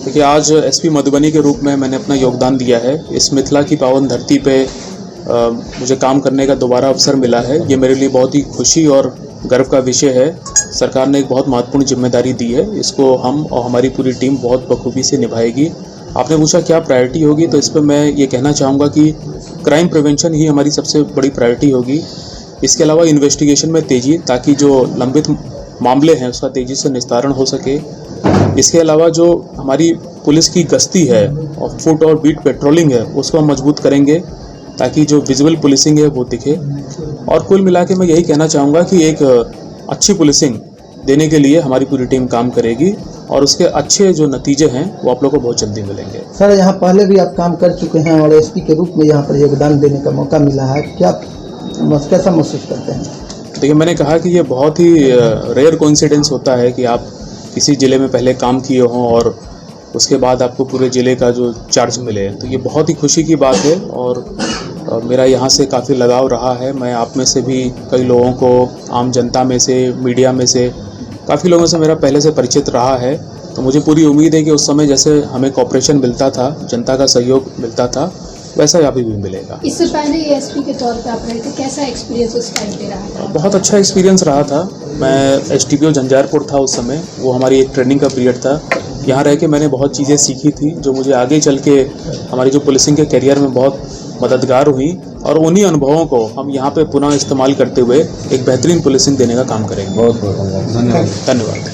देखिए, आज एसपी मधुबनी के रूप में मैंने अपना योगदान दिया है। इस मिथिला की पावन धरती पे मुझे काम करने का दोबारा अवसर मिला है। ये मेरे लिए बहुत ही खुशी और गर्व का विषय है। सरकार ने एक बहुत महत्वपूर्ण जिम्मेदारी दी है, इसको हम और हमारी पूरी टीम बहुत बखूबी से निभाएगी। आपने पूछा क्या प्रायोरिटी होगी, तो इस पर मैं ये कहना चाहूँगा कि क्राइम प्रिवेंशन ही हमारी सबसे बड़ी प्रायोरिटी होगी। इसके अलावा इन्वेस्टिगेशन में तेज़ी, ताकि जो लंबित मामले हैं उसका तेज़ी से निस्तारण हो सके। इसके अलावा जो हमारी पुलिस की गश्ती है और फुट और बीट पेट्रोलिंग है उसको हम मजबूत करेंगे, ताकि जो विजुअल पुलिसिंग है वो दिखे। और कुल मिला के मैं यही कहना चाहूँगा कि एक अच्छी पुलिसिंग देने के लिए हमारी पूरी टीम काम करेगी और उसके अच्छे जो नतीजे हैं वो आप लोगों को बहुत जल्दी मिलेंगे। सर, यहाँ पहले भी आप काम कर चुके हैं और एसपी के रूप में यहाँ पर योगदान देने का मौका मिला है, कैसा महसूस करते हैं? देखिए, मैंने कहा कि ये बहुत ही रेयर कोइंसिडेंस होता है कि आप किसी ज़िले में पहले काम किए हों और उसके बाद आपको पूरे ज़िले का जो चार्ज मिले, तो ये बहुत ही खुशी की बात है। और मेरा यहाँ से काफ़ी लगाव रहा है। मैं आप में से भी कई लोगों को, आम जनता में से, मीडिया में से काफ़ी लोगों से मेरा पहले से परिचित रहा है। तो मुझे पूरी उम्मीद है कि उस समय जैसे हमें कोऑपरेशन मिलता था, जनता का सहयोग मिलता था, वैसा ही अभी भी मिलेगा। इससे पहले एसपी के तौर पे आप रहे थे, कैसा एक्सपीरियंस उस टाइम पे रहा? बहुत अच्छा एक्सपीरियंस रहा था। मैं एसटीपीओ झंझारपुर था उस समय, वो हमारी एक ट्रेनिंग का पीरियड था। यहाँ रह के मैंने बहुत चीज़ें सीखी थी जो मुझे आगे चल के हमारी जो पुलिसिंग के करियर में बहुत मददगार हुई, और उन्हीं अनुभवों को हम यहाँ पे पुनः इस्तेमाल करते हुए एक बेहतरीन पुलिसिंग देने का काम करेंगे। बहुत बहुत धन्यवाद। धन्यवाद।